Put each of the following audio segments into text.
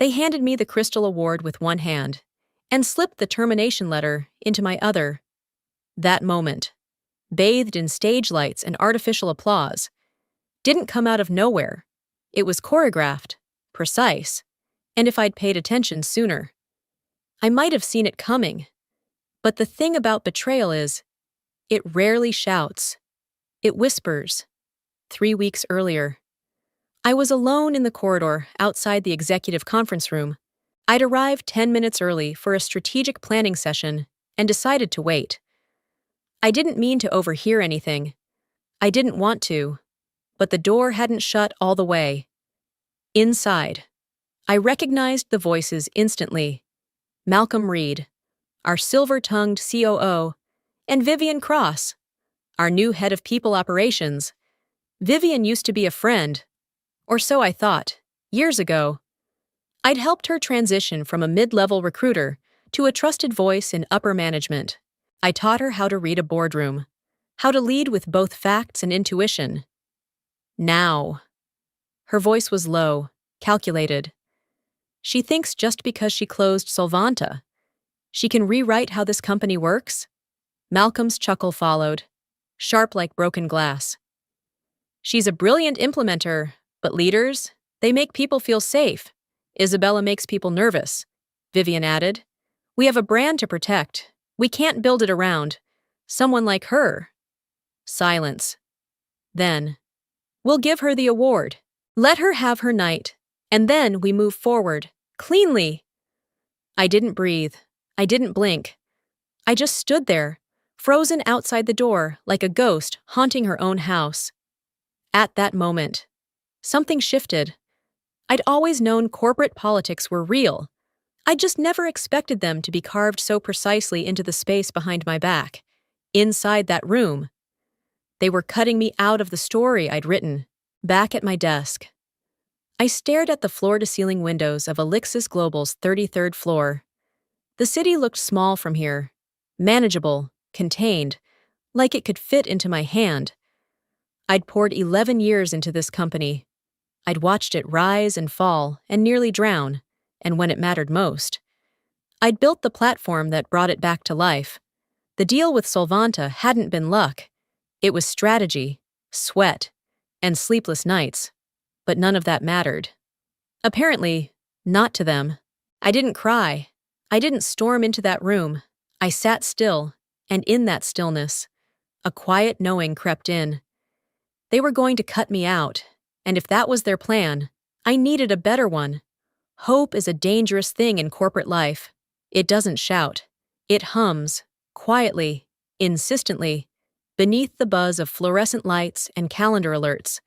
They handed me the Crystal Award with one hand and slipped the termination letter into my other. That moment, bathed in stage lights and artificial applause, didn't come out of nowhere. It was choreographed, precise, and if I'd paid attention sooner, I might have seen it coming. But the thing about betrayal is, it rarely shouts. It whispers. 3 weeks earlier, I was alone in the corridor outside the executive conference room. I'd arrived 10 minutes early for a strategic planning session and decided to wait. I didn't mean to overhear anything. I didn't want to, but the door hadn't shut all the way. Inside, I recognized the voices instantly. Malcolm Reed, our silver-tongued COO, and Vivian Cross, our new head of people operations. Vivian used to be a friend, or so I thought, years ago. I'd helped her transition from a mid-level recruiter to a trusted voice in upper management. I taught her how to read a boardroom, how to lead with both facts and intuition. Now. Her voice was low, calculated. She thinks just because she closed Solvanta, she can rewrite how this company works? Malcolm's chuckle followed, sharp like broken glass. She's a brilliant implementer, but leaders, they make people feel safe. Isabella makes people nervous, Vivian added. We have a brand to protect. We can't build it around someone like her. Silence. Then, we'll give her the award. Let her have her night, and then we move forward, cleanly. I didn't breathe. I didn't blink. I just stood there, frozen outside the door like a ghost haunting her own house. At that moment, something shifted. I'd always known corporate politics were real. I'd just never expected them to be carved so precisely into the space behind my back, inside that room. They were cutting me out of the story I'd written. Back at my desk, I stared at the floor-to-ceiling windows of Alixis Global's 33rd floor. The city looked small from here, manageable, contained, like it could fit into my hand. I'd poured 11 years into this company. I'd watched it rise and fall and nearly drown, and when it mattered most, I'd built the platform that brought it back to life. The deal with Solvanta hadn't been luck. It was strategy, sweat, and sleepless nights, but none of that mattered. Apparently, not to them. I didn't cry. I didn't storm into that room. I sat still, and in that stillness, a quiet knowing crept in. They were going to cut me out, and if that was their plan, I needed a better one. Hope is a dangerous thing in corporate life. It doesn't shout. It hums, quietly, insistently, beneath the buzz of fluorescent lights and calendar alerts.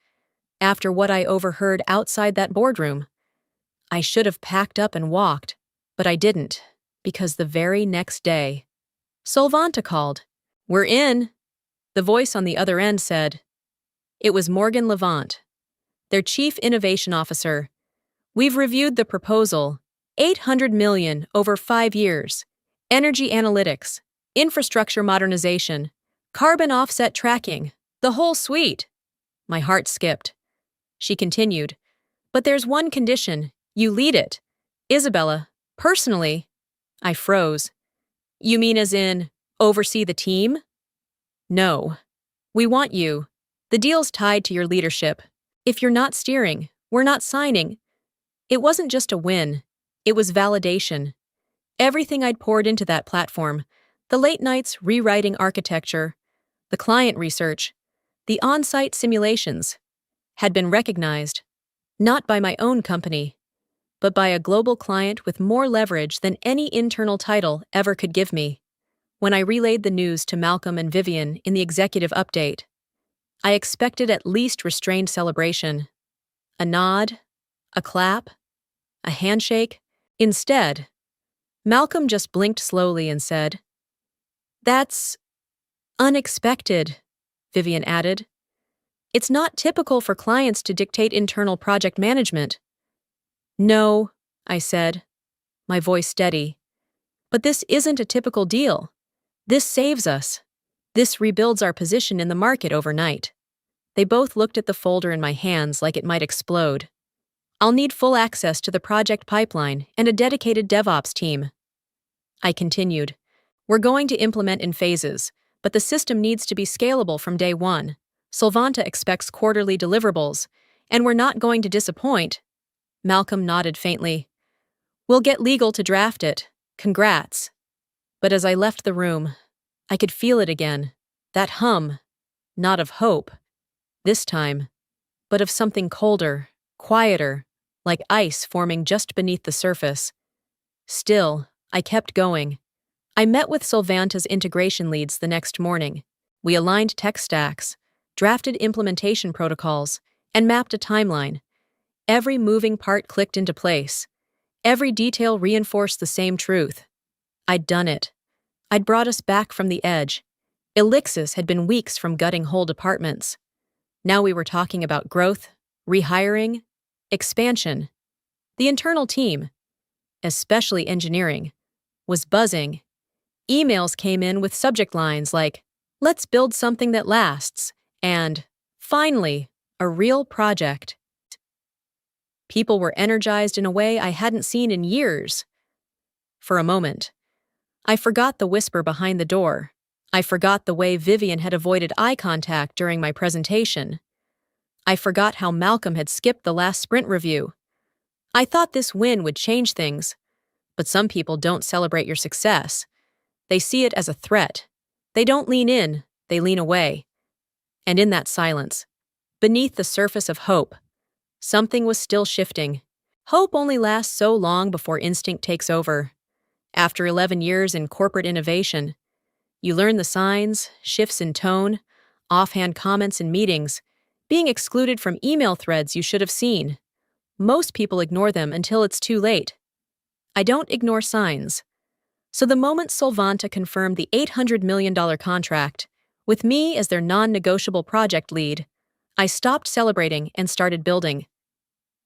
After what I overheard outside that boardroom, I should have packed up and walked, but I didn't, because the very next day, Solvanta called. We're in, the voice on the other end said. It was Morgan Levant, their chief innovation officer. We've reviewed the proposal, $800 million over 5 years, energy analytics, infrastructure modernization, carbon offset tracking, the whole suite. My heart skipped. She continued, but there's one condition, you lead it. Isabella, personally. I froze. You mean as in, oversee the team? No. We want you. The deal's tied to your leadership. If you're not steering, we're not signing. It wasn't just a win. It was validation. Everything I'd poured into that platform, the late nights rewriting architecture, the client research, the on-site simulations, had been recognized, not by my own company, but by a global client with more leverage than any internal title ever could give me. When I relayed the news to Malcolm and Vivian in the executive update, I expected at least restrained celebration. A nod, a clap, a handshake. Instead, Malcolm just blinked slowly and said, "That's unexpected," Vivian added. "It's not typical for clients to dictate internal project management." "No," I said, my voice steady. "But this isn't a typical deal. This saves us. This rebuilds our position in the market overnight." They both looked at the folder in my hands like it might explode. I'll need full access to the project pipeline and a dedicated DevOps team. I continued. We're going to implement in phases, but the system needs to be scalable from day one. Solvanta expects quarterly deliverables, and we're not going to disappoint. Malcolm nodded faintly. We'll get legal to draft it. Congrats. But as I left the room, I could feel it again. That hum, not of hope, this time, but of something colder, quieter, like ice forming just beneath the surface. Still, I kept going. I met with Solvanta's integration leads the next morning. We aligned tech stacks, drafted implementation protocols, and mapped a timeline. Every moving part clicked into place. Every detail reinforced the same truth. I'd done it. I'd brought us back from the edge. Elixis had been weeks from gutting whole departments. Now we were talking about growth, rehiring, expansion. The internal team, especially engineering, was buzzing. Emails came in with subject lines like, "Let's build something that lasts," and, "Finally, a real project." People were energized in a way I hadn't seen in years. For a moment, I forgot the whisper behind the door. I forgot the way Vivian had avoided eye contact during my presentation. I forgot how Malcolm had skipped the last sprint review. I thought this win would change things, but some people don't celebrate your success. They see it as a threat. They don't lean in, they lean away. And in that silence, beneath the surface of hope, something was still shifting. Hope only lasts so long before instinct takes over. After 11 years in corporate innovation, you learn the signs, shifts in tone, offhand comments in meetings, being excluded from email threads you should have seen. Most people ignore them until it's too late. I don't ignore signs. So the moment Solvanta confirmed the $800 million contract, with me as their non-negotiable project lead, I stopped celebrating and started building.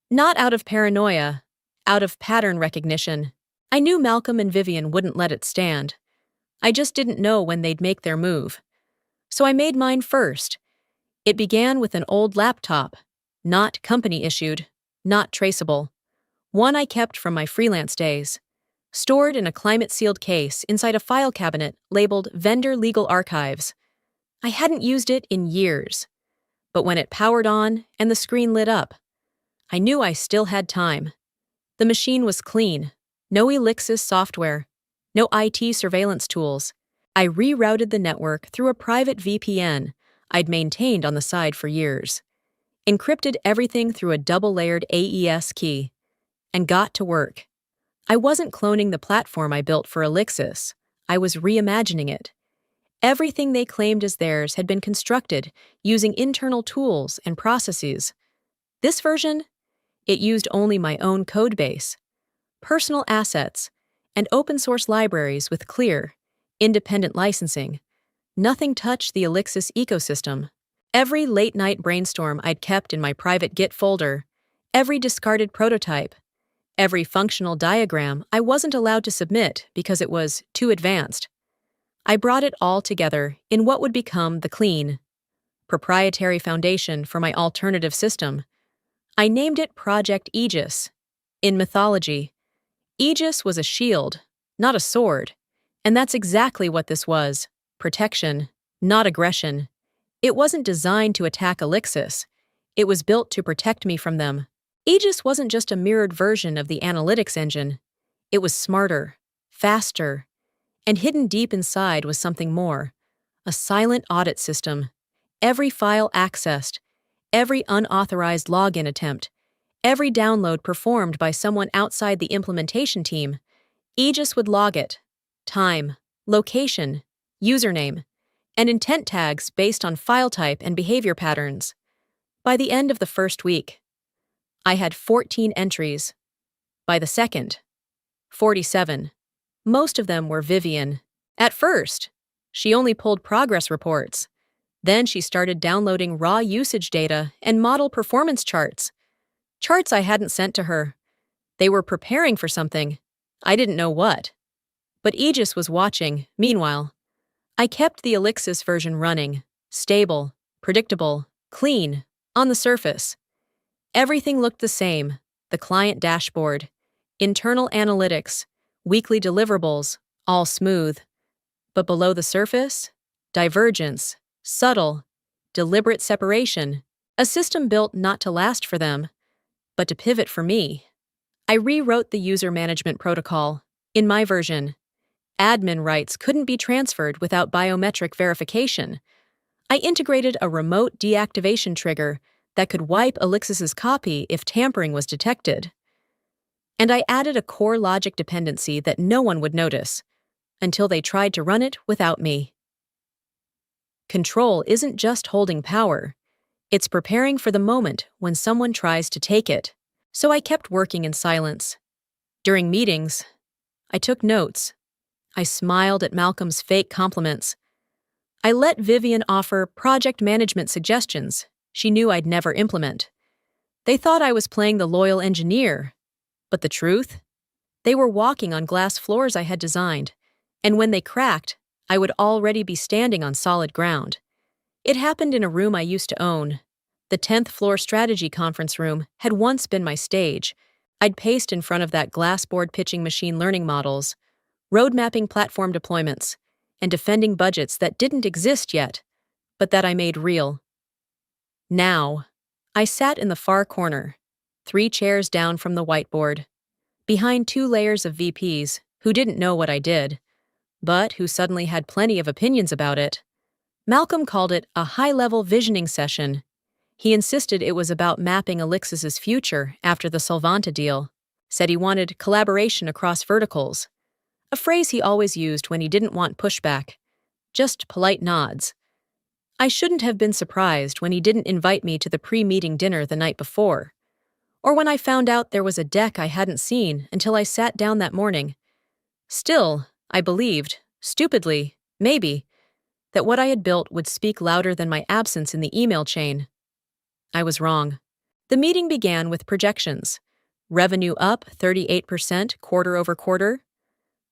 Not out of paranoia, out of pattern recognition. I knew Malcolm and Vivian wouldn't let it stand. I just didn't know when they'd make their move. So I made mine first. It began with an old laptop, not company-issued, not traceable. One I kept from my freelance days, stored in a climate-sealed case inside a file cabinet labeled Vendor Legal Archives. I hadn't used it in years. But when it powered on and the screen lit up, I knew I still had time. The machine was clean. No Elixis software, no IT surveillance tools. I rerouted the network through a private VPN I'd maintained on the side for years, encrypted everything through a double-layered AES key, and got to work. I wasn't cloning the platform I built for Elixis. I was reimagining it. Everything they claimed as theirs had been constructed using internal tools and processes. This version, it used only my own codebase, personal assets, and open-source libraries with clear, independent licensing. Nothing touched the Elixis ecosystem. Every late-night brainstorm I'd kept in my private Git folder, every discarded prototype, every functional diagram I wasn't allowed to submit because it was too advanced. I brought it all together in what would become the clean, proprietary foundation for my alternative system. I named it Project Aegis. In mythology, Aegis was a shield, not a sword, and that's exactly what this was: protection, not aggression. It wasn't designed to attack Elixis. It was built to protect me from them. Aegis wasn't just a mirrored version of the analytics engine. It was smarter, faster, and hidden deep inside was something more: a silent audit system. Every file accessed, every unauthorized login attempt, every download performed by someone outside the implementation team, Aegis would log it: time, location, username, and intent tags based on file type and behavior patterns. By the end of the first week, I had 14 entries. By the second, 47. Most of them were Vivian. At first, she only pulled progress reports. Then she started downloading raw usage data and model performance charts. Charts I hadn't sent to her. They were preparing for something. I didn't know what. But Aegis was watching. Meanwhile, I kept the Elixis version running, stable, predictable, clean, on the surface. Everything looked the same: the client dashboard, internal analytics, weekly deliverables, all smooth. But below the surface, divergence, subtle, deliberate separation, a system built not to last for them, but to pivot for me. I rewrote the user management protocol. In my version, admin rights couldn't be transferred without biometric verification. I integrated a remote deactivation trigger that could wipe Alexis's copy if tampering was detected. And I added a core logic dependency that no one would notice until they tried to run it without me. Control isn't just holding power. It's preparing for the moment when someone tries to take it. So I kept working in silence. During meetings, I took notes. I smiled at Malcolm's fake compliments. I let Vivian offer project management suggestions she knew I'd never implement. They thought I was playing the loyal engineer. But the truth? They were walking on glass floors I had designed, and when they cracked, I would already be standing on solid ground. It happened in a room I used to own. The 10th floor strategy conference room had once been my stage. I'd paced in front of that glassboard pitching machine learning models, road mapping platform deployments, and defending budgets that didn't exist yet, but that I made real. Now, I sat in the far corner, 3 chairs down from the whiteboard, behind 2 layers of VPs who didn't know what I did, but who suddenly had plenty of opinions about it. Malcolm called it a high-level visioning session. He insisted it was about mapping Alexis's future after the Solvanta deal, said he wanted collaboration across verticals, a phrase he always used when he didn't want pushback, just polite nods. I shouldn't have been surprised when he didn't invite me to the pre-meeting dinner the night before, or when I found out there was a deck I hadn't seen until I sat down that morning. Still, I believed, stupidly, maybe, that what I had built would speak louder than my absence in the email chain. I was wrong. The meeting began with projections. Revenue up 38% quarter over quarter.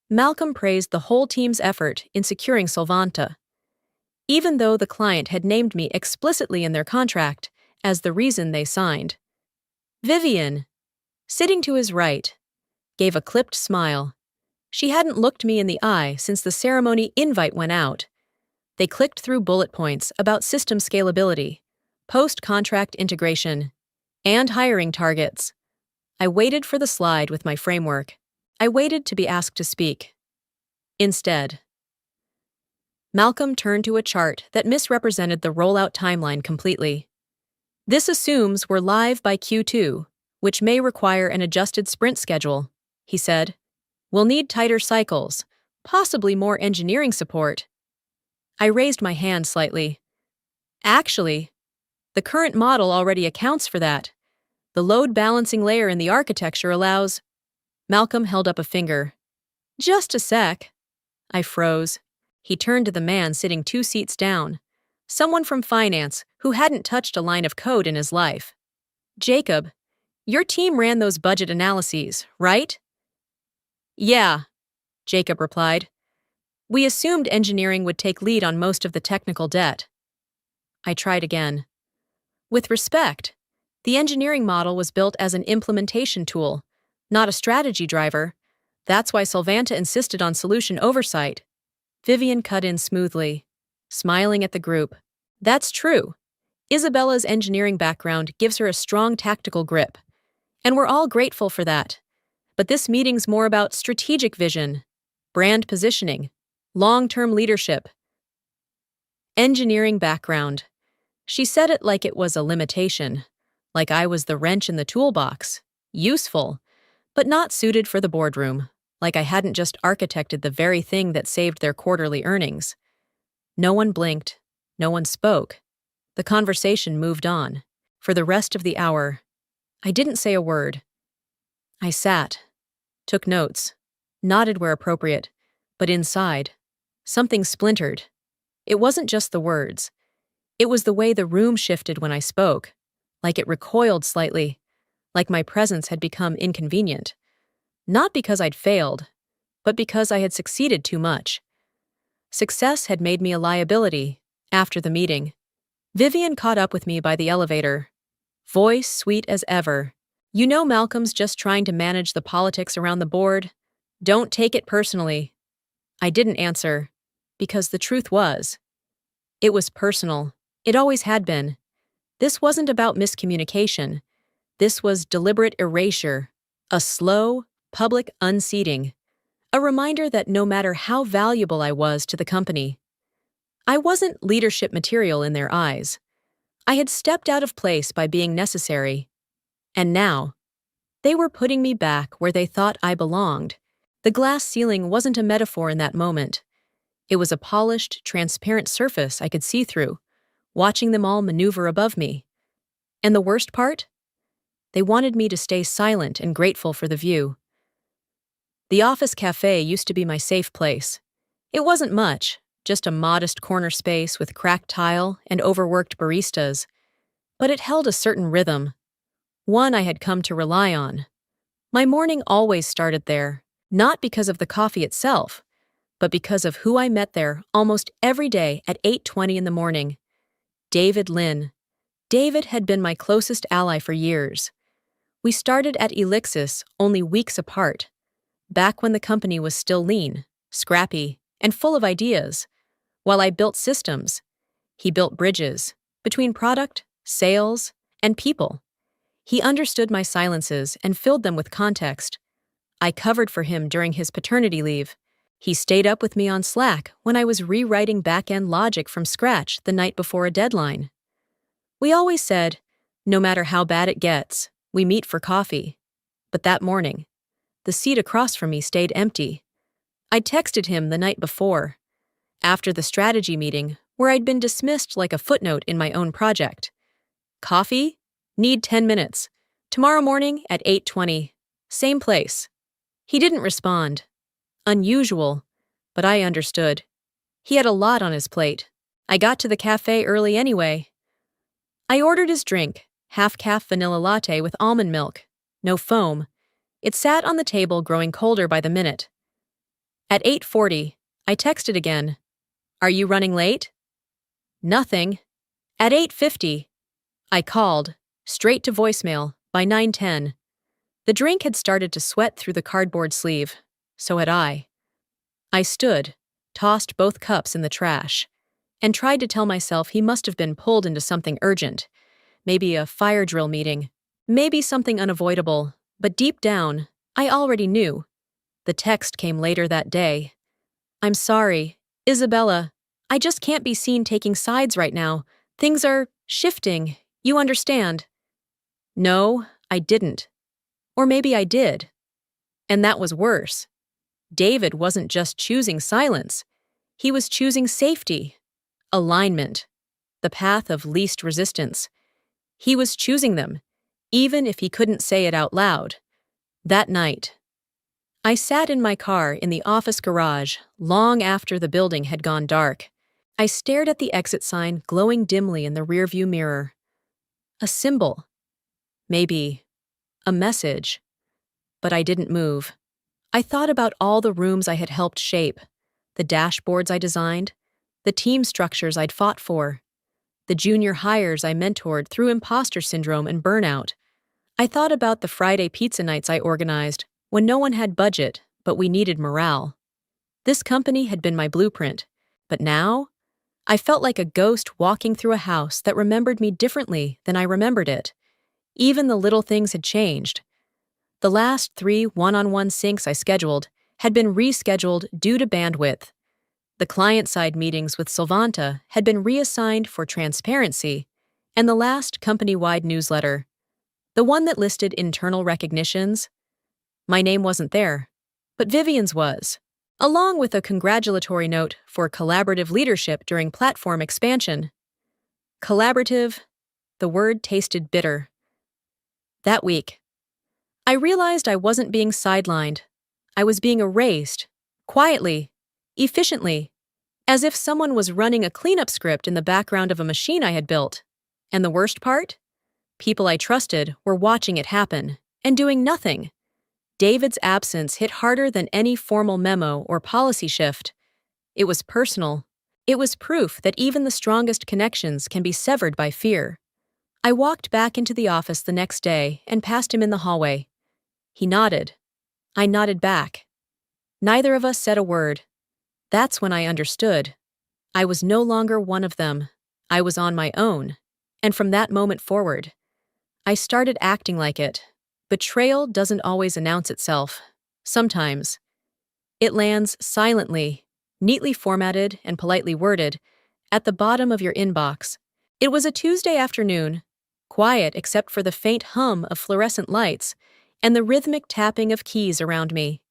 Malcolm praised the whole team's effort in securing Solvanta, even though the client had named me explicitly in their contract as the reason they signed. Vivian, sitting to his right, gave a clipped smile. She hadn't looked me in the eye since the ceremony invite went out. They clicked through bullet points about system scalability, post-contract integration, and hiring targets. I waited for the slide with my framework. I waited to be asked to speak. Instead, Malcolm turned to a chart that misrepresented the rollout timeline completely. This assumes we're live by Q2, which may require an adjusted sprint schedule, he said. We'll need tighter cycles, possibly more engineering support. I raised my hand slightly. Actually, the current model already accounts for that. The load balancing layer in the architecture allows... Malcolm held up a finger. Just a sec. I froze. He turned to the man sitting 2 seats down, someone from finance who hadn't touched a line of code in his life. Jacob, your team ran those budget analyses, right? Yeah, Jacob replied. We assumed engineering would take lead on most of the technical debt. I tried again. With respect, the engineering model was built as an implementation tool, not a strategy driver. That's why Solvanta insisted on solution oversight. Vivian cut in smoothly, smiling at the group. That's true. Isabella's engineering background gives her a strong tactical grip, and we're all grateful for that. But this meeting's more about strategic vision, brand positioning, long-term leadership. Engineering background. She said it like it was a limitation, like I was the wrench in the toolbox, useful, but not suited for the boardroom, like I hadn't just architected the very thing that saved their quarterly earnings. No one blinked. No one spoke. The conversation moved on. For the rest of the hour, I didn't say a word. I sat, took notes, nodded where appropriate, but inside, something splintered. It wasn't just the words. It was the way the room shifted when I spoke, like it recoiled slightly, like my presence had become inconvenient. Not because I'd failed, but because I had succeeded too much. Success had made me a liability. After the meeting, Vivian caught up with me by the elevator. Voice sweet as ever. You know Malcolm's just trying to manage the politics around the board. Don't take it personally. I didn't answer, because the truth was, it was personal. It always had been. This wasn't about miscommunication. This was deliberate erasure, a slow, public unseating, a reminder that no matter how valuable I was to the company, I wasn't leadership material in their eyes. I had stepped out of place by being necessary, and now, they were putting me back where they thought I belonged. The glass ceiling wasn't a metaphor in that moment. It was a polished, transparent surface I could see through, watching them all maneuver above me. And the worst part? They wanted me to stay silent and grateful for the view. The office cafe used to be my safe place. It wasn't much, just a modest corner space with cracked tile and overworked baristas. But it held a certain rhythm, one I had come to rely on. My morning always started there, not because of the coffee itself, but because of who I met there almost every day at 8:20 in the morning. David Lynn. David had been my closest ally for years. We started at Elixis only weeks apart, back when the company was still lean, scrappy, and full of ideas. While I built systems, he built bridges between product, sales, and people. He understood my silences and filled them with context. I covered for him during his paternity leave. He stayed up with me on Slack when I was rewriting back-end logic from scratch the night before a deadline. We always said, no matter how bad it gets, we meet for coffee. But that morning, the seat across from me stayed empty. I'd texted him the night before, after the strategy meeting where I'd been dismissed like a footnote in my own project. Coffee? Need 10 minutes. Tomorrow morning at 8:20. Same place. He didn't respond. Unusual, but I understood. He had a lot on his plate. I got to the cafe early anyway. I ordered his drink, half-calf vanilla latte with almond milk. No foam. It sat on the table growing colder by the minute. At 8:40, I texted again. Are you running late? Nothing. At 8:50, I called, straight to voicemail, by 9:10. The drink had started to sweat through the cardboard sleeve. So had I. I stood, tossed both cups in the trash, and tried to tell myself he must have been pulled into something urgent. Maybe a fire drill meeting. Maybe something unavoidable. But deep down, I already knew. The text came later that day. I'm sorry, Isabella. I just can't be seen taking sides right now. Things are shifting. You understand? No, I didn't. Or maybe I did. And that was worse. David wasn't just choosing silence. He was choosing safety, alignment, the path of least resistance. He was choosing them, even if he couldn't say it out loud. That night, I sat in my car in the office garage long after the building had gone dark. I stared at the exit sign glowing dimly in the rearview mirror. A symbol. Maybe a message. But I didn't move. I thought about all the rooms I had helped shape, the dashboards I designed, the team structures I'd fought for, the junior hires I mentored through imposter syndrome and burnout. I thought about the Friday pizza nights I organized when no one had budget, but we needed morale. This company had been my blueprint, but now, I felt like a ghost walking through a house that remembered me differently than I remembered it. Even the little things had changed. The last 3 one-on-one syncs I scheduled had been rescheduled due to bandwidth. The client-side meetings with Sylvanta had been reassigned for transparency, and the last company-wide newsletter, the one that listed internal recognitions, my name wasn't there, but Vivian's was, along with a congratulatory note for collaborative leadership during platform expansion. Collaborative, the word tasted bitter. That week, I realized I wasn't being sidelined. I was being erased, quietly, efficiently, as if someone was running a cleanup script in the background of a machine I had built. And the worst part? People I trusted were watching it happen and doing nothing. David's absence hit harder than any formal memo or policy shift. It was personal. It was proof that even the strongest connections can be severed by fear. I walked back into the office the next day and passed him in the hallway. He nodded. I nodded back. Neither of us said a word. That's when I understood. I was no longer one of them. I was on my own. And from that moment forward, I started acting like it. Betrayal doesn't always announce itself. Sometimes. It lands silently, neatly formatted and politely worded, at the bottom of your inbox. It was a Tuesday afternoon, quiet except for the faint hum of fluorescent lights and the rhythmic tapping of keys around me.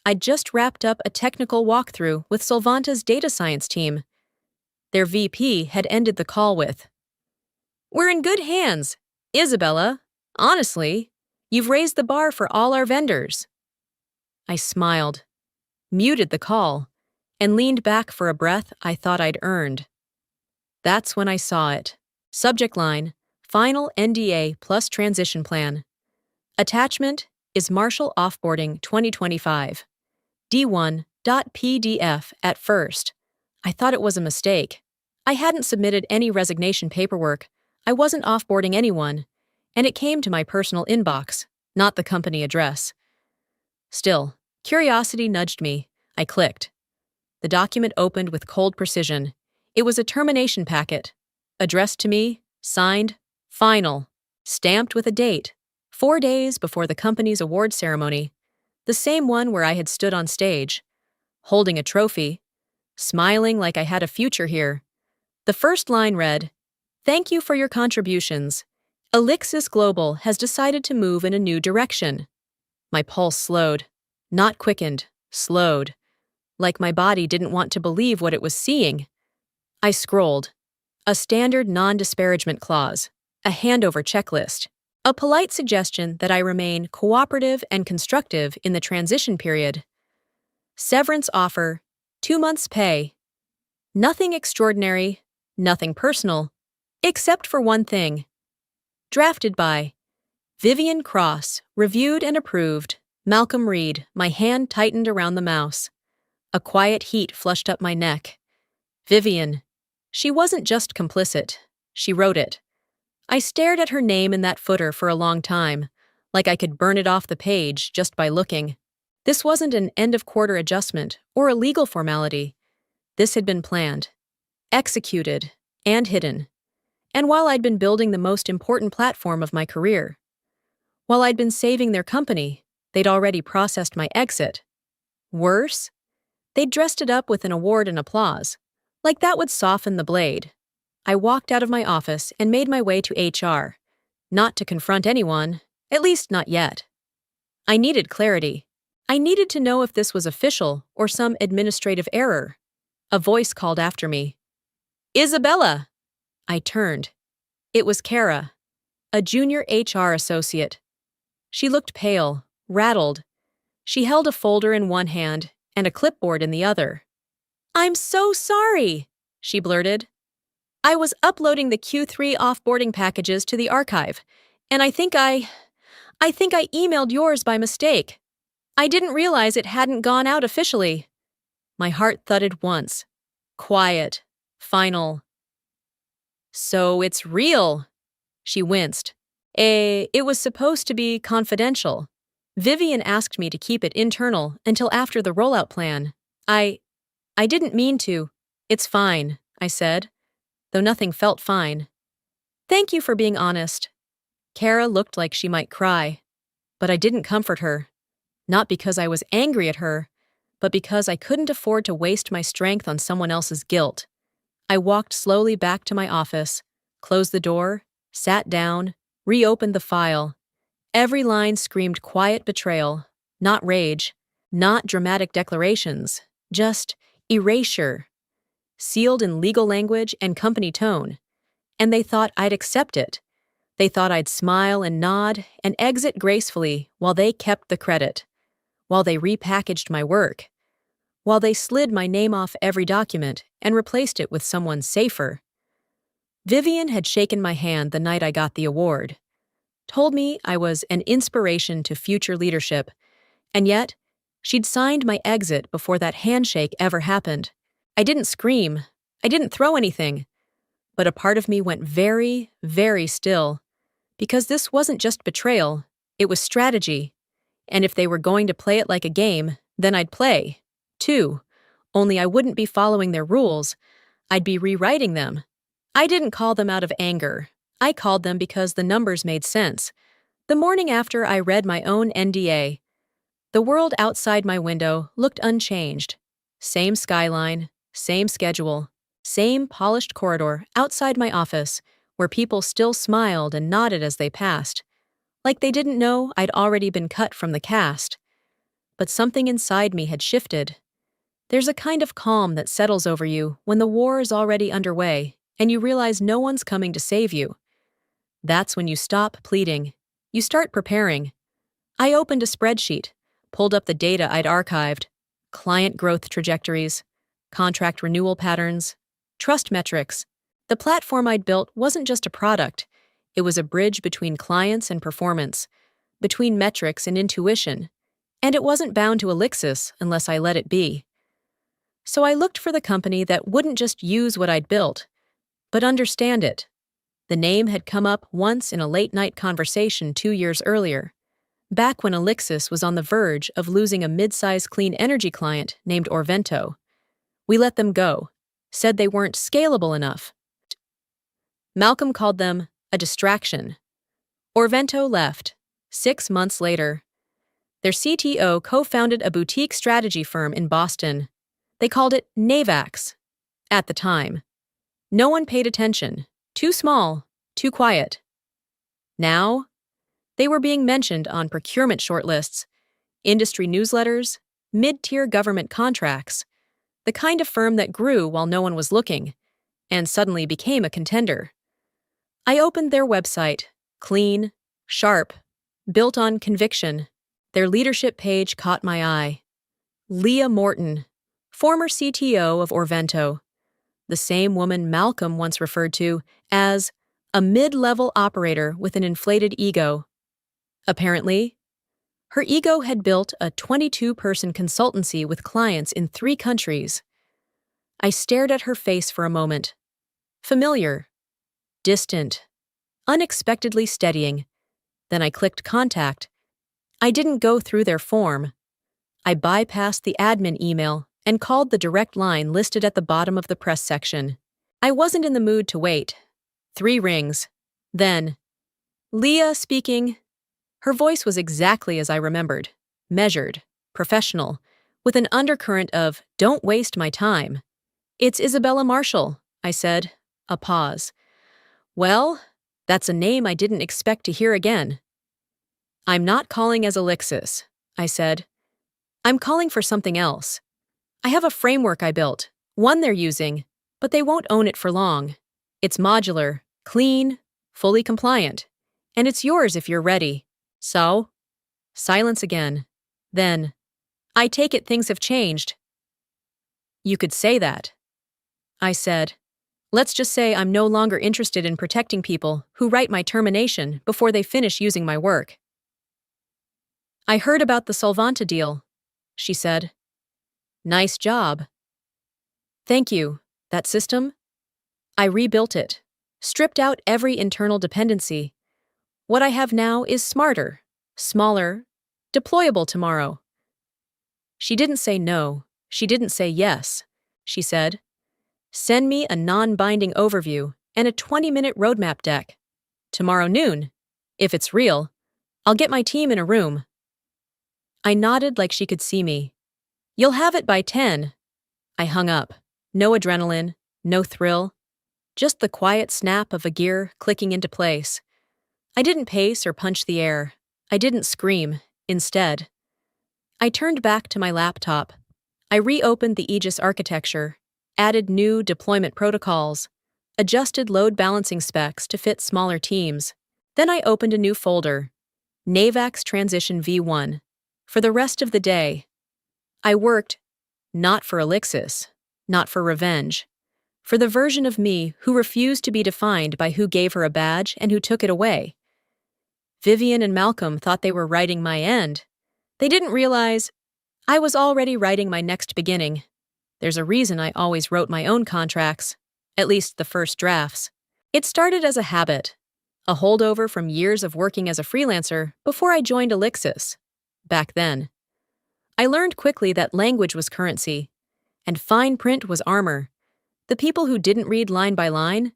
I'd just wrapped up a technical walkthrough with Solvanta's data science team. Their VP had ended the call with, "We're in good hands. Isabella, honestly, you've raised the bar for all our vendors." I smiled, muted the call, and leaned back for a breath I thought I'd earned. That's when I saw it. Subject line, Final NDA plus Transition Plan. Attachment is Marshall Offboarding 2025. D1.pdf at first. I thought it was a mistake. I hadn't submitted any resignation paperwork. I wasn't offboarding anyone. And it came to my personal inbox, not the company address. Still, curiosity nudged me. I clicked. The document opened with cold precision. It was a termination packet. Addressed to me, signed, final, stamped with a date, 4 days before the company's award ceremony. The same one where I had stood on stage, holding a trophy, smiling like I had a future here. The first line read, "Thank you for your contributions. Elixis Global has decided to move in a new direction." My pulse slowed, not quickened, slowed, like my body didn't want to believe what it was seeing. I scrolled. A standard non-disparagement clause, a handover checklist, a polite suggestion that I remain cooperative and constructive in the transition period. Severance offer, 2 months' pay. Nothing extraordinary, nothing personal, except for one thing. Drafted by Vivian Cross, reviewed and approved. Malcolm Reed, my hand tightened around the mouse. A quiet heat flushed up my neck. Vivian. She wasn't just complicit. She wrote it. I stared at her name in that footer for a long time, like I could burn it off the page just by looking. This wasn't an end-of-quarter adjustment or a legal formality. This had been planned, executed, and hidden. And while I'd been building the most important platform of my career, while I'd been saving their company, they'd already processed my exit. Worse, they'd dressed it up with an award and applause, like that would soften the blade. I walked out of my office and made my way to HR, not to confront anyone, at least not yet. I needed clarity. I needed to know if this was official or some administrative error. A voice called after me. "Isabella!" I turned. It was Kara, a junior HR associate. She looked pale, rattled. She held a folder in one hand and a clipboard in the other. "I'm so sorry," she blurted. "I was uploading the Q3 offboarding packages to the archive, and I think I emailed yours by mistake. I didn't realize it hadn't gone out officially." My heart thudded once. Quiet. Final. "So it's real." She winced. It was supposed to be confidential. Vivian asked me to keep it internal until after the rollout plan. I didn't mean to. "It's fine," I said, though nothing felt fine. "Thank you for being honest." Kara looked like she might cry, but I didn't comfort her. Not because I was angry at her, but because I couldn't afford to waste my strength on someone else's guilt. I walked slowly back to my office, closed the door, sat down, reopened the file. Every line screamed quiet betrayal, not rage, not dramatic declarations, just erasure, sealed in legal language and company tone. And they thought I'd accept it. They thought I'd smile and nod and exit gracefully while they kept the credit, while they repackaged my work, while they slid my name off every document and replaced it with someone safer. Vivian had shaken my hand the night I got the award, told me I was an inspiration to future leadership, and yet she'd signed my exit before that handshake ever happened. I didn't scream. I didn't throw anything. But a part of me went very, very still, because this wasn't just betrayal, it was strategy. And if they were going to play it like a game, then I'd play, too. Only I wouldn't be following their rules, I'd be rewriting them. I didn't call them out of anger. I called them because the numbers made sense. The morning after I read my own NDA, the world outside my window looked unchanged. Same skyline, same schedule, same polished corridor outside my office, where people still smiled and nodded as they passed, like they didn't know I'd already been cut from the cast. But something inside me had shifted. There's a kind of calm that settles over you when the war is already underway and you realize no one's coming to save you. That's when you stop pleading. You start preparing. I opened a spreadsheet, pulled up the data I'd archived, client growth trajectories, contract renewal patterns, trust metrics. The platform I'd built wasn't just a product. It was a bridge between clients and performance, between metrics and intuition, and it wasn't bound to Elixis unless I let it be. So I looked for the company that wouldn't just use what I'd built, but understand it. The name had come up once in a late-night conversation 2 years earlier, back when Elixis was on the verge of losing a mid-size clean energy client named Orvento. We let them go, said they weren't scalable enough. Malcolm called them a distraction. Orvento left. 6 months later, their CTO co-founded a boutique strategy firm in Boston. They called it Navax. At the time, no one paid attention. Too small, too quiet. Now, they were being mentioned on procurement shortlists, industry newsletters, mid-tier government contracts, the kind of firm that grew while no one was looking, and suddenly became a contender. I opened their website, clean, sharp, built on conviction. Their leadership page caught my eye. Leah Morton, former CTO of Orvento, the same woman Malcolm once referred to as a mid-level operator with an inflated ego. Apparently, her ego had built a 22-person consultancy with clients in 3 countries. I stared at her face for a moment. Familiar, distant, unexpectedly steadying. Then I clicked contact. I didn't go through their form. I bypassed the admin email and called the direct line listed at the bottom of the press section. I wasn't in the mood to wait. 3 rings. Then, Leah speaking. Her voice was exactly as I remembered, measured, professional, with an undercurrent of, "Don't waste my time." "It's Isabella Marshall," I said. A pause. "Well, that's a name I didn't expect to hear again." "I'm not calling as Elixis," I said. "I'm calling for something else. I have a framework I built, one they're using, but they won't own it for long. It's modular, clean, fully compliant, and it's yours if you're ready." "So?" Silence again. Then, "I take it things have changed." "You could say that." I said, "Let's just say I'm no longer interested in protecting people who write my termination before they finish using my work." "I heard about the Solvanta deal," she said. "Nice job." "Thank you. That system? I rebuilt it, stripped out every internal dependency. What I have now is smarter, smaller, deployable tomorrow." She didn't say no. She didn't say yes. She said, "Send me a non-binding overview and a 20-minute roadmap deck. Tomorrow noon. If it's real, I'll get my team in a room." I nodded like she could see me. "You'll have it by 10. I hung up. No adrenaline, no thrill. Just the quiet snap of a gear clicking into place. I didn't pace or punch the air. I didn't scream. Instead, I turned back to my laptop. I reopened the Aegis architecture, added new deployment protocols, adjusted load balancing specs to fit smaller teams. Then I opened a new folder, Navax Transition V1. For the rest of the day, I worked not for Elixis, not for revenge, for the version of me who refused to be defined by who gave her a badge and who took it away. Vivian and Malcolm thought they were writing my end. They didn't realize I was already writing my next beginning. There's a reason I always wrote my own contracts. at least the first drafts. It started as a habit, a holdover from years of working as a freelancer before I joined Elixis. Back then, I learned quickly that language was currency, and fine print was armor. The people who didn't read line by line,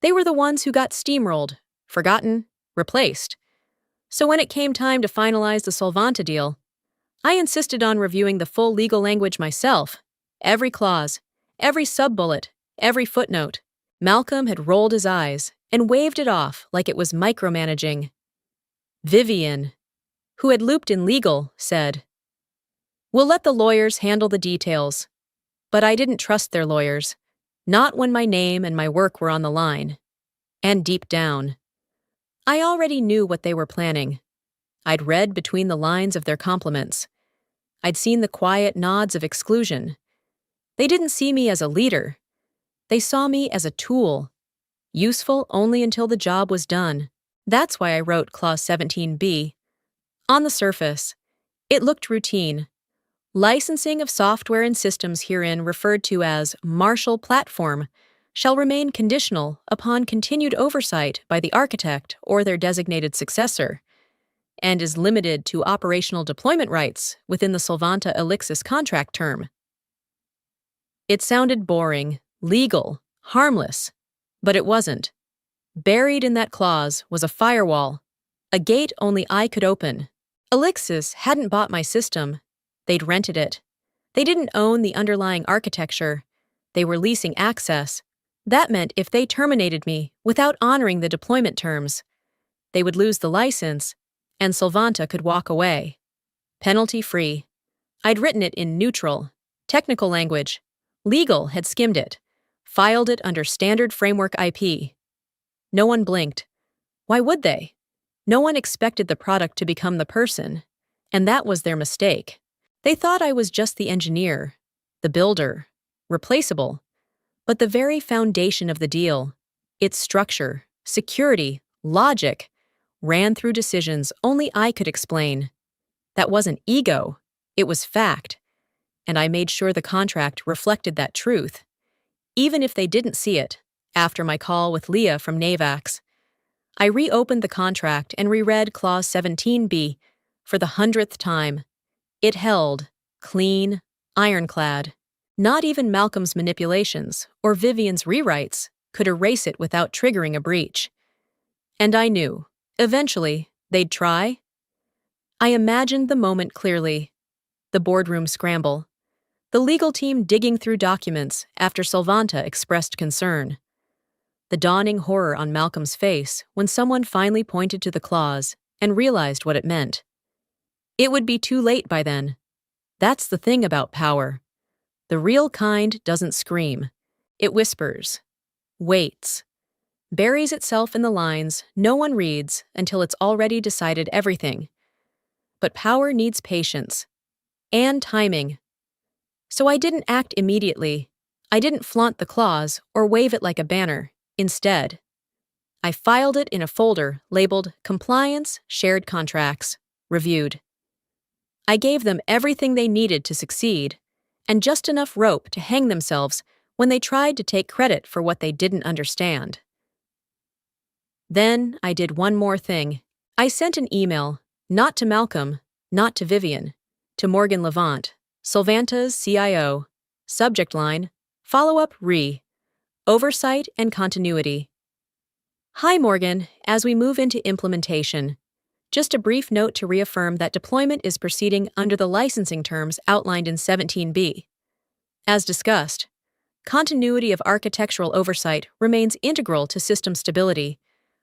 they were the ones who got steamrolled, forgotten, replaced. So when it came time to finalize the Solvanta deal, I insisted on reviewing the full legal language myself, every clause, every sub-bullet, every footnote. Malcolm had rolled his eyes and waved it off like it was micromanaging. Vivian, who had looped in legal, said, "We'll let the lawyers handle the details." But I didn't trust their lawyers, not when my name and my work were on the line. And deep down, I already knew what they were planning. I'd read between the lines of their compliments. I'd seen the quiet nods of exclusion. They didn't see me as a leader. They saw me as a tool, useful only until the job was done. That's why I wrote Clause 17b. On the surface, it looked routine. Licensing of software and systems herein referred to as Marshall Platform shall remain conditional upon continued oversight by the architect or their designated successor, and is limited to operational deployment rights within the Solvanta Elixis contract term. It sounded boring, legal, harmless, but it wasn't. Buried in that clause was a firewall, a gate only I could open. Elixis hadn't bought my system. They'd rented it. They didn't own the underlying architecture. They were leasing access. That meant if they terminated me without honoring the deployment terms, they would lose the license, and Solvanta could walk away. Penalty-free. I'd written it in neutral, technical language. Legal had skimmed it, filed it under standard framework IP. No one blinked. Why would they? No one expected the product to become the person, and that was their mistake. They thought I was just the engineer, the builder, replaceable. But the very foundation of the deal, its structure, security, logic, ran through decisions only I could explain. That wasn't ego, it was fact. And I made sure the contract reflected that truth, even if they didn't see it. After my call with Leah from Navax, I reopened the contract and reread Clause 17b for the 100th time. It held, clean, ironclad. Not even Malcolm's manipulations or Vivian's rewrites could erase it without triggering a breach. And I knew, eventually, they'd try. I imagined the moment clearly. The boardroom scramble. The legal team digging through documents after Solvanta expressed concern. The dawning horror on Malcolm's face when someone finally pointed to the clause and realized what it meant. It would be too late by then. That's the thing about power. The real kind doesn't scream. It whispers, waits, buries itself in the lines no one reads until it's already decided everything. But power needs patience and timing. So I didn't act immediately. I didn't flaunt the clause or wave it like a banner. Instead, I filed it in a folder labeled Compliance, Shared Contracts, Reviewed. I gave them everything they needed to succeed, and just enough rope to hang themselves when they tried to take credit for what they didn't understand. Then I did one more thing. I sent an email, not to Malcolm, not to Vivian, to Morgan Levant, Solvanta's CIO. Subject line, Follow-up Oversight and Continuity. Hi Morgan, as we move into implementation, just a brief note to reaffirm that deployment is proceeding under the licensing terms outlined in 17b. As discussed, continuity of architectural oversight remains integral to system stability.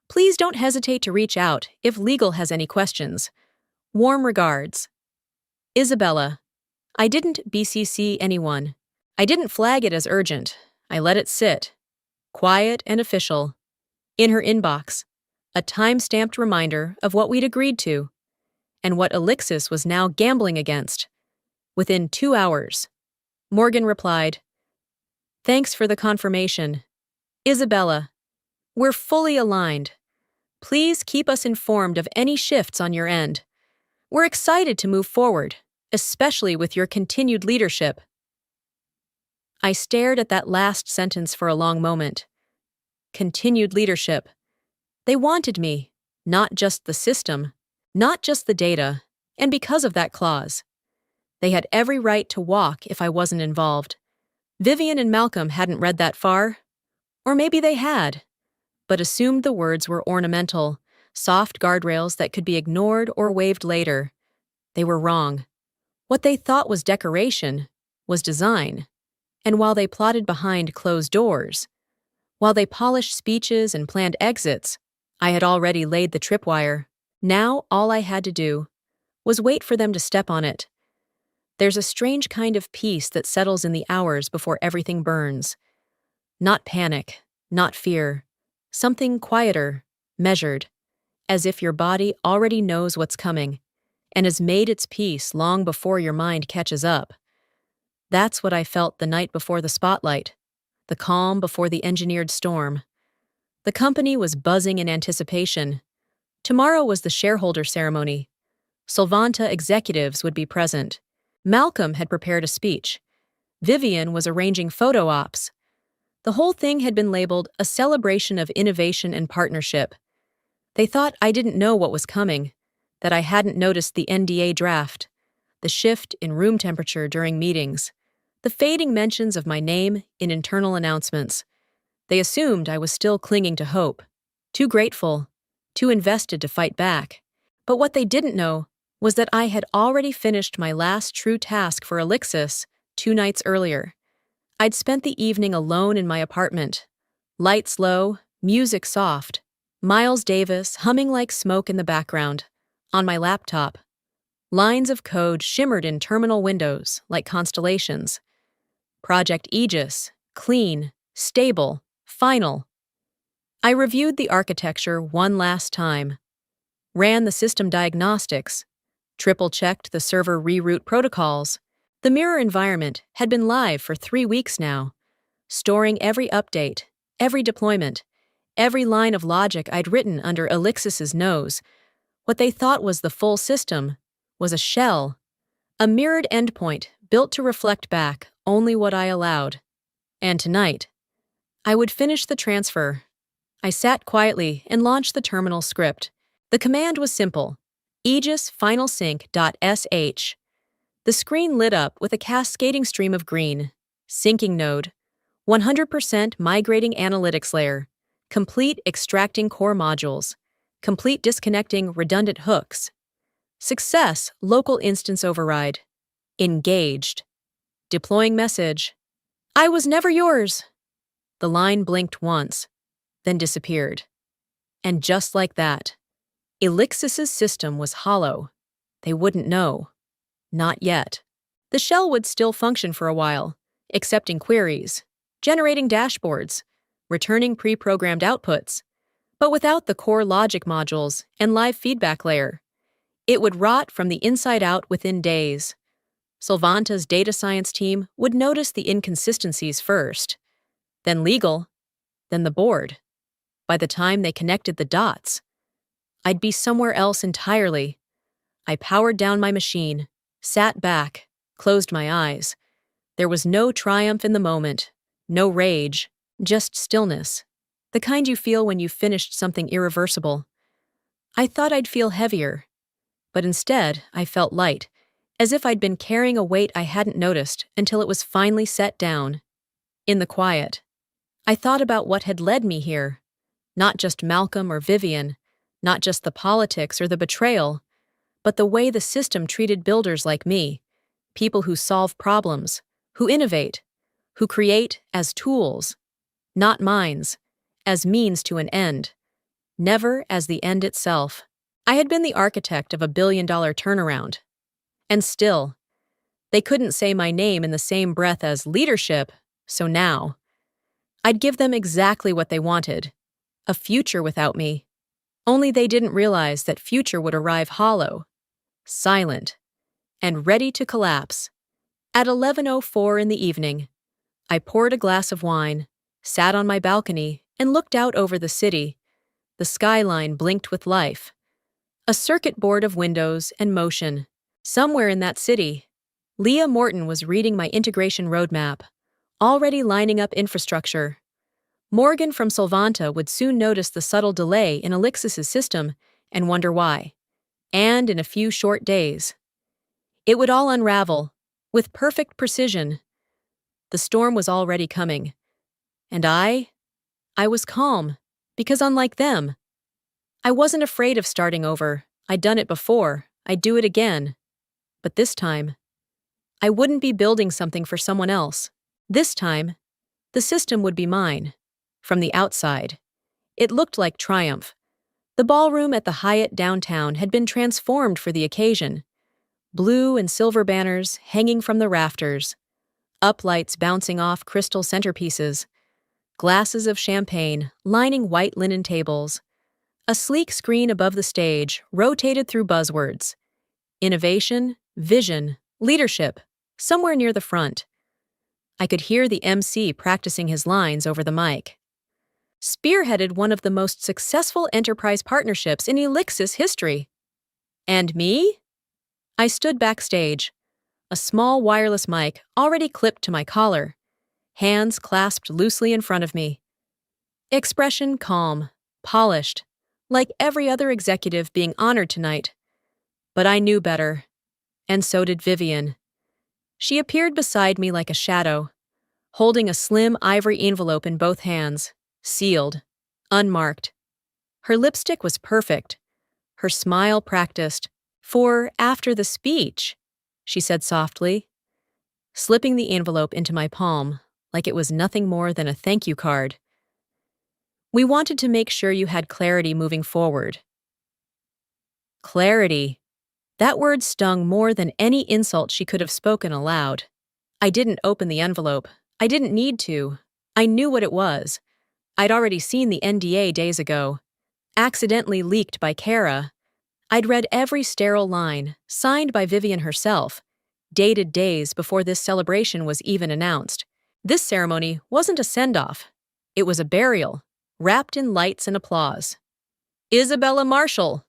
Please don't hesitate to reach out if legal has any questions. Warm regards. Isabella. I didn't BCC anyone. I didn't flag it as urgent. I let it sit. Quiet and official. In her inbox, a time-stamped reminder of what we'd agreed to, and what Elixis was now gambling against. Within 2 hours, Morgan replied, "Thanks for the confirmation. Isabella, we're fully aligned. Please keep us informed of any shifts on your end. We're excited to move forward, especially with your continued leadership." I stared at that last sentence for a long moment. Continued leadership. They wanted me, not just the system, not just the data, and because of that clause. They had every right to walk if I wasn't involved. Vivian and Malcolm hadn't read that far. Or maybe they had, but assumed the words were ornamental, soft guardrails that could be ignored or waived later. They were wrong. What they thought was decoration was design. And while they plotted behind closed doors, while they polished speeches and planned exits, I had already laid the tripwire. Now all I had to do was wait for them to step on it. There's a strange kind of peace that settles in the hours before everything burns. Not panic, not fear. Something quieter, measured, as if your body already knows what's coming and has made its peace long before your mind catches up. That's what I felt the night before the spotlight, the calm before the engineered storm. The company was buzzing in anticipation. Tomorrow was the shareholder ceremony. Solvanta executives would be present. Malcolm had prepared a speech. Vivian was arranging photo ops. The whole thing had been labeled a celebration of innovation and partnership. They thought I didn't know what was coming, that I hadn't noticed the NDA draft, the shift in room temperature during meetings, the fading mentions of my name in internal announcements. They assumed I was still clinging to hope, too grateful, too invested to fight back. But what they didn't know was that I had already finished my last true task for Elixis 2 nights earlier. I'd spent the evening alone in my apartment, lights low, music soft, Miles Davis humming like smoke in the background, on my laptop. Lines of code shimmered in terminal windows like constellations. Project Aegis, clean, stable, final. I reviewed the architecture one last time, ran the system diagnostics, triple-checked the server reroute protocols. The mirror environment had been live for 3 weeks now, storing every update, every deployment, every line of logic I'd written under Elixis's nose. What they thought was the full system was a shell, a mirrored endpoint built to reflect back only what I allowed. And tonight, I would finish the transfer. I sat quietly and launched the terminal script. The command was simple: Aegis final sync.sh. The screen lit up with a cascading stream of green. Syncing node. 100% migrating analytics layer. Complete extracting core modules. Complete disconnecting redundant hooks. Success local instance override. Engaged. Deploying message. I was never yours. The line blinked once, then disappeared. And just like that, Elixis's system was hollow. They wouldn't know. Not yet. The shell would still function for a while, accepting queries, generating dashboards, returning pre-programmed outputs, but without the core logic modules and live feedback layer. It would rot from the inside out within days. Solvanta's data science team would notice the inconsistencies first, then legal, then the board. By the time they connected the dots, I'd be somewhere else entirely. I powered down my machine, sat back, closed my eyes. There was no triumph in the moment, no rage, just stillness, the kind you feel when you've finished something irreversible. I thought I'd feel heavier, but instead I felt light, as if I'd been carrying a weight I hadn't noticed until it was finally set down. In the quiet, I thought about what had led me here. Not just Malcolm or Vivian, not just the politics or the betrayal, but the way the system treated builders like me, people who solve problems, who innovate, who create as tools, not minds, as means to an end, never as the end itself. I had been the architect of a billion-dollar turnaround. And still, they couldn't say my name in the same breath as leadership, so now, I'd give them exactly what they wanted, a future without me. Only they didn't realize that future would arrive hollow, silent, and ready to collapse. At 11:04 in the evening, I poured a glass of wine, sat on my balcony, and looked out over the city. The skyline blinked with life. A circuit board of windows and motion. Somewhere in that city, Leah Morton was reading my integration roadmap. already lining up infrastructure. Morgan from Solvanta would soon notice the subtle delay in Alexis's system and wonder why. And in a few short days, it would all unravel, with perfect precision. The storm was already coming. And I was calm, because unlike them, I wasn't afraid of starting over. I'd done it before, I'd do it again. But this time, I wouldn't be building something for someone else. This time, the system would be mine. From the outside, it looked like triumph. The ballroom at the Hyatt downtown had been transformed for the occasion. Blue and silver banners hanging from the rafters, uplights bouncing off crystal centerpieces, glasses of champagne lining white linen tables. A sleek screen above the stage rotated through buzzwords. Innovation, vision, leadership, somewhere near the front. I could hear the MC practicing his lines over the mic. Spearheaded one of the most successful enterprise partnerships in Elixis history. And me? I stood backstage, a small wireless mic already clipped to my collar, hands clasped loosely in front of me. Expression calm, polished, like every other executive being honored tonight. But I knew better, and so did Vivian. She appeared beside me like a shadow, holding a slim ivory envelope in both hands, sealed, unmarked. Her lipstick was perfect, her smile practiced. "For after the speech," she said softly, slipping the envelope into my palm like it was nothing more than a thank you card. "We wanted to make sure you had clarity moving forward." Clarity. That word stung more than any insult she could have spoken aloud. I didn't open the envelope. I didn't need to. I knew what it was. I'd already seen the NDA days ago. Accidentally leaked by Kara. I'd read every sterile line, signed by Vivian herself, dated days before this celebration was even announced. This ceremony wasn't a send-off. It was a burial, wrapped in lights and applause. "Isabella Marshall!"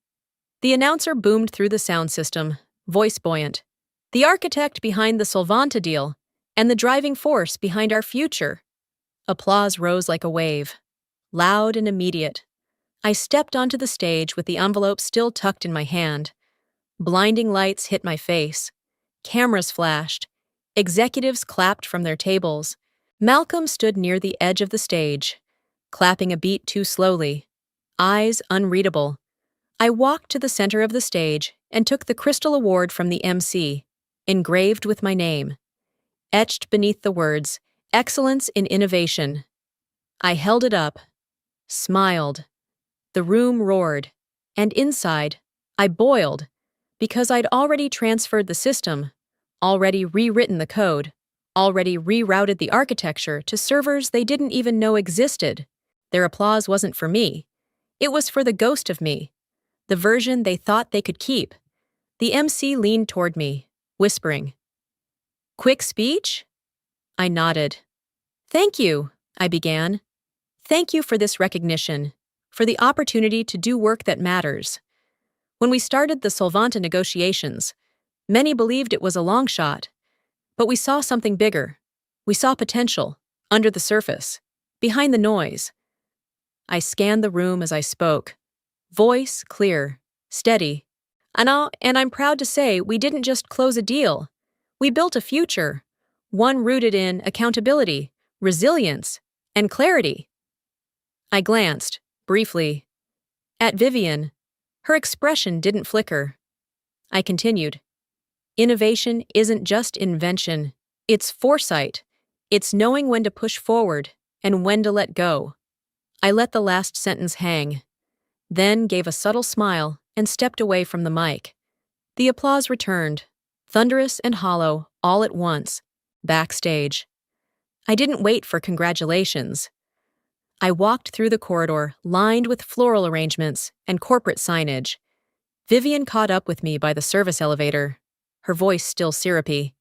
The announcer boomed through the sound system, voice buoyant. "The architect behind the Solvanta deal, and the driving force behind our future." Applause rose like a wave, loud and immediate. I stepped onto the stage with the envelope still tucked in my hand. Blinding lights hit my face. Cameras flashed. Executives clapped from their tables. Malcolm stood near the edge of the stage, clapping a beat too slowly. Eyes unreadable. I walked to the center of the stage and took the crystal award from the MC, engraved with my name, etched beneath the words, "Excellence in Innovation." I held it up, smiled. The room roared, and inside, I boiled, because I'd already transferred the system, already rewritten the code, already rerouted the architecture to servers they didn't even know existed. Their applause wasn't for me. It was for the ghost of me, the version they thought they could keep. The MC leaned toward me, whispering, "Quick speech?" I nodded. "Thank you," I began. "Thank you for this recognition, for the opportunity to do work that matters." When we started the Solvanta negotiations, many believed it was a long shot. But we saw something bigger. We saw potential, under the surface, behind the noise. I scanned the room as I spoke, voice clear, steady. And I'm proud to say we didn't just close a deal. We built a future, one rooted in accountability, resilience, and clarity. I glanced, briefly, at Vivian. Her expression didn't flicker. I continued. Innovation isn't just invention. It's foresight. It's knowing when to push forward and when to let go. I let the last sentence hang, then gave a subtle smile and stepped away from the mic. The applause returned, thunderous and hollow, all at once, backstage. I didn't wait for congratulations. I walked through the corridor, lined with floral arrangements and corporate signage. Vivian caught up with me by the service elevator, her voice still syrupy.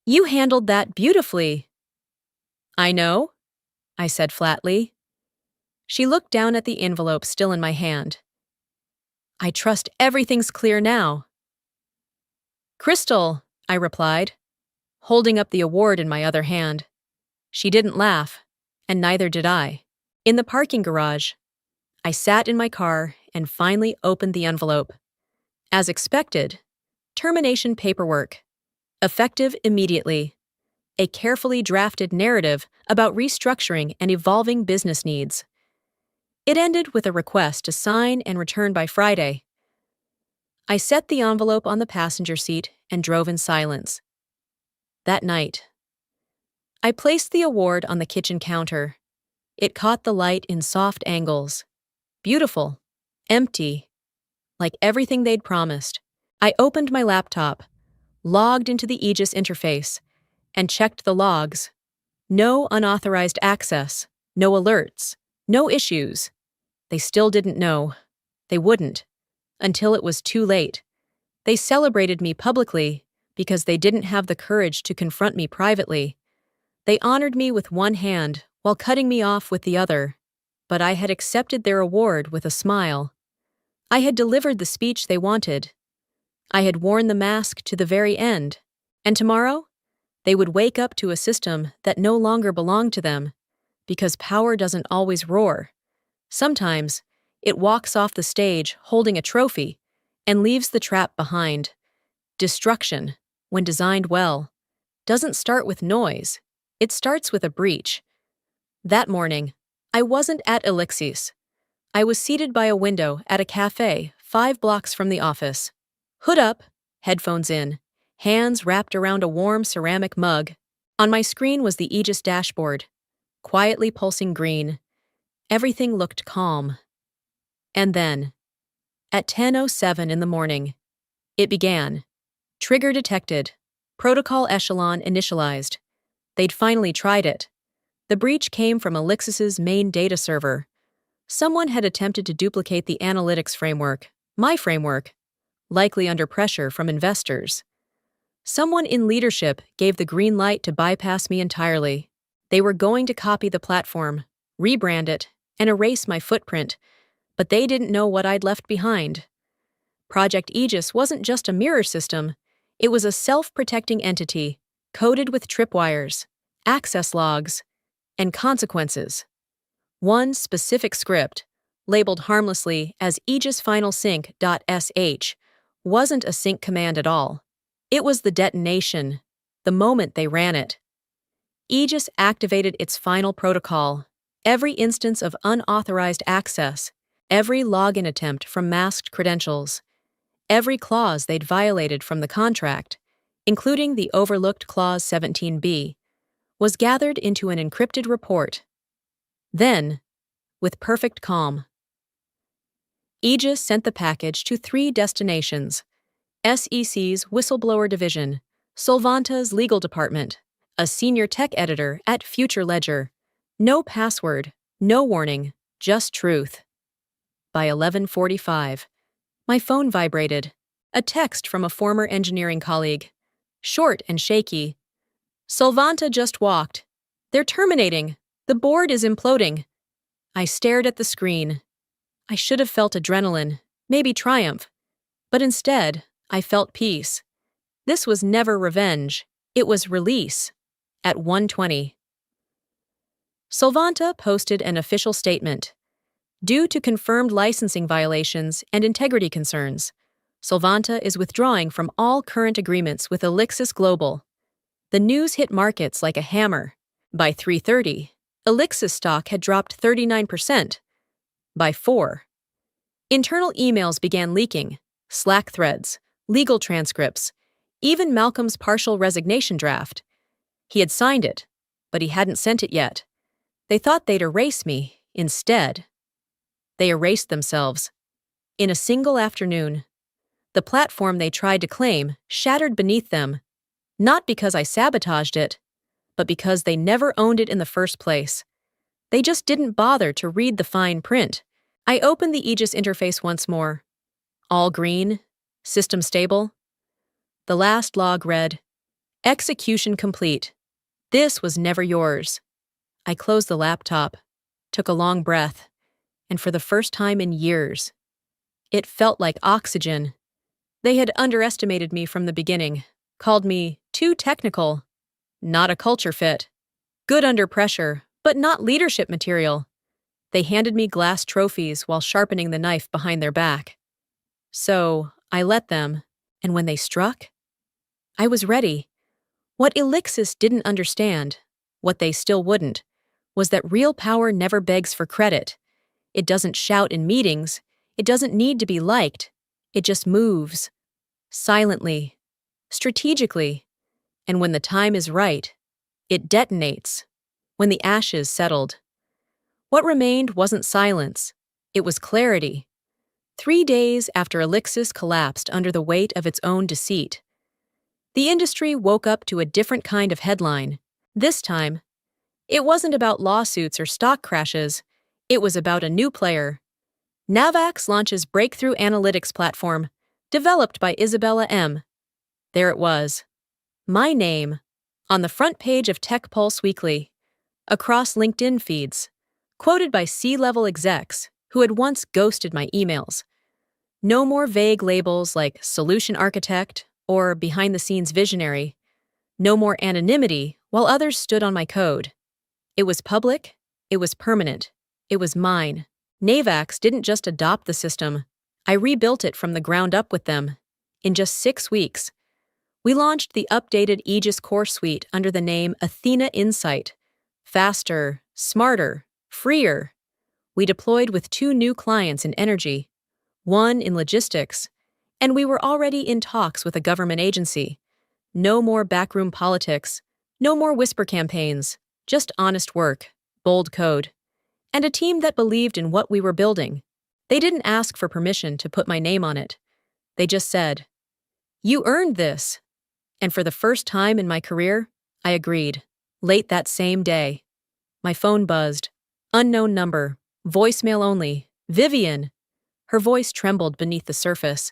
"You handled that beautifully." "I know," I said flatly. She looked down at the envelope still in my hand. "I trust everything's clear now." "Crystal," I replied, holding up the award in my other hand. She didn't laugh, and neither did I. In the parking garage, I sat in my car and finally opened the envelope. As expected, termination paperwork. Effective immediately. A carefully drafted narrative about restructuring and evolving business needs. It ended with a request to sign and return by Friday. I set the envelope on the passenger seat and drove in silence. That night, I placed the award on the kitchen counter. It caught the light in soft angles. Beautiful. Empty. Like everything they'd promised. I opened my laptop, logged into the Aegis interface, and checked the logs. No unauthorized access, no alerts, no issues. They still didn't know. They wouldn't. Until it was too late. They celebrated me publicly because they didn't have the courage to confront me privately. They honored me with one hand while cutting me off with the other. But I had accepted their award with a smile. I had delivered the speech they wanted. I had worn the mask to the very end. And tomorrow, they would wake up to a system that no longer belonged to them, because power doesn't always roar. Sometimes, it walks off the stage holding a trophy and leaves the trap behind. Destruction, when designed well, doesn't start with noise. It starts with a breach. That morning, I wasn't at Elixis. I was seated by a window at a cafe 5 blocks from the office. Hood up, headphones in, hands wrapped around a warm ceramic mug. On my screen was the Aegis dashboard, quietly pulsing green. Everything looked calm. And then, at 10:07 in the morning, it began. Trigger detected. Protocol echelon initialized. They'd finally tried it. The breach came from Elixis's main data server. Someone had attempted to duplicate the analytics framework, my framework, likely under pressure from investors. Someone in leadership gave the green light to bypass me entirely. They were going to copy the platform, rebrand it, and erase my footprint, but they didn't know what I'd left behind. Project Aegis wasn't just a mirror system, it was a self-protecting entity, coded with tripwires, access logs, and consequences. One specific script, labeled harmlessly as Aegis Final Sync.sh, wasn't a sync command at all. It was the detonation, the moment they ran it. Aegis activated its final protocol. Every instance of unauthorized access, every login attempt from masked credentials, every clause they'd violated from the contract, including the overlooked Clause 17b, was gathered into an encrypted report. Then, with perfect calm, Aegis sent the package to 3 destinations: SEC's Whistleblower Division, Solvanta's Legal Department, a senior tech editor at Future Ledger. No password, no warning, just truth. By 11:45, my phone vibrated. A text from a former engineering colleague. Short and shaky. Solvanta just walked. They're terminating. The board is imploding. I stared at the screen. I should have felt adrenaline, maybe triumph. But instead, I felt peace. This was never revenge. It was release. At 1:20. Solvanta posted an official statement. Due to confirmed licensing violations and integrity concerns, Solvanta is withdrawing from all current agreements with Elixis Global. The news hit markets like a hammer. By 3:30, Elixis stock had dropped 39%. By 4, internal emails began leaking, Slack threads, legal transcripts, even Malcolm's partial resignation draft. He had signed it, but he hadn't sent it yet. They thought they'd erase me. Instead, they erased themselves. In a single afternoon, the platform they tried to claim shattered beneath them, not because I sabotaged it, but because they never owned it in the first place. They just didn't bother to read the fine print. I opened the Aegis interface once more. All green, system stable. The last log read, "Execution complete. This was never yours." I closed the laptop, took a long breath, and for the first time in years, it felt like oxygen. They had underestimated me from the beginning, called me too technical, not a culture fit. Good under pressure, but not leadership material. They handed me glass trophies while sharpening the knife behind their back. So, I let them, and when they struck, I was ready. What Elixis didn't understand, what they still wouldn't, was that real power never begs for credit. It doesn't shout in meetings, it doesn't need to be liked, it just moves. Silently, strategically, and when the time is right, it detonates. When the ashes settled. What remained wasn't silence, it was clarity. 3 days after Elixis collapsed under the weight of its own deceit, the industry woke up to a different kind of headline. This time, it wasn't about lawsuits or stock crashes, it was about a new player. Navax launches breakthrough analytics platform, developed by Isabella M. There it was. My name, on the front page of Tech Pulse Weekly, across LinkedIn feeds, quoted by C-level execs who had once ghosted my emails. No more vague labels like solution architect or behind-the-scenes visionary. No more anonymity while others stood on my code. It was public, it was permanent, it was mine. Navax didn't just adopt the system, I rebuilt it from the ground up with them. In just 6 weeks, we launched the updated Aegis Core Suite under the name Athena Insight. Faster, smarter, freer. We deployed with 2 new clients in energy, 1 in logistics, and we were already in talks with a government agency. No more backroom politics, no more whisper campaigns, just honest work, bold code, and a team that believed in what we were building. They didn't ask for permission to put my name on it. They just said, "You earned this." And for the first time in my career, I agreed. Late that same day, my phone buzzed. Unknown number, voicemail only, Vivian. Her voice trembled beneath the surface,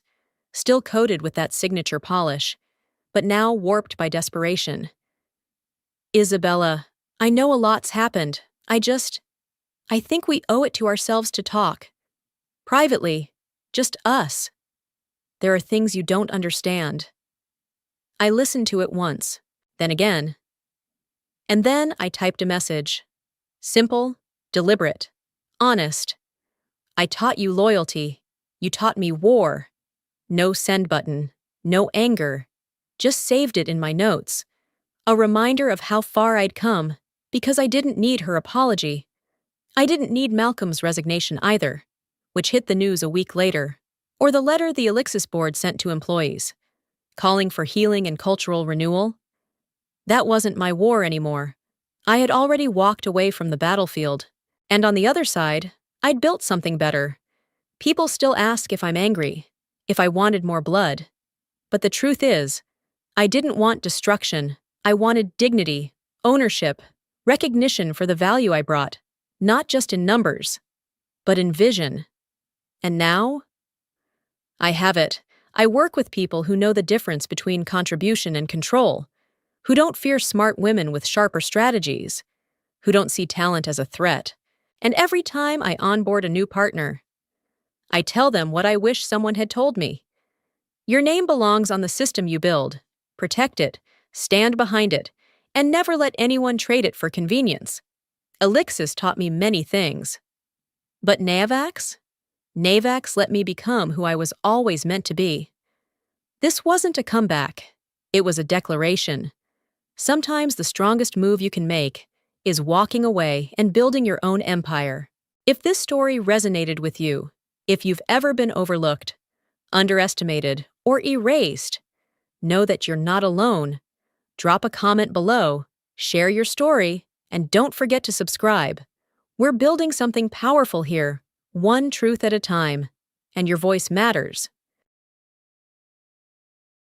still coated with that signature polish, but now warped by desperation. Isabella, I know a lot's happened. I think we owe it to ourselves to talk. Privately, just us. There are things you don't understand. I listened to it once, then again. And then I typed a message. Simple, deliberate, honest. I taught you loyalty. You taught me war. No send button, no anger. Just saved it in my notes. A reminder of how far I'd come, because I didn't need her apology. I didn't need Malcolm's resignation either, which hit the news a week later, or the letter the Elixis board sent to employees, calling for healing and cultural renewal. That wasn't my war anymore. I had already walked away from the battlefield, and on the other side, I'd built something better. People still ask if I'm angry, if I wanted more blood. But the truth is, I didn't want destruction. I wanted dignity, ownership, recognition for the value I brought, not just in numbers, but in vision. And now? I have it. I work with people who know the difference between contribution and control, who don't fear smart women with sharper strategies, who don't see talent as a threat. And every time I onboard a new partner, I tell them what I wish someone had told me. Your name belongs on the system you build. Protect it, stand behind it, and never let anyone trade it for convenience. Elixis taught me many things. But Navax? Navax let me become who I was always meant to be. This wasn't a comeback. It was a declaration. Sometimes the strongest move you can make is walking away and building your own empire. If this story resonated with you, if you've ever been overlooked, underestimated, or erased, know that you're not alone. Drop a comment below, share your story, and don't forget to subscribe. We're building something powerful here, one truth at a time, and your voice matters.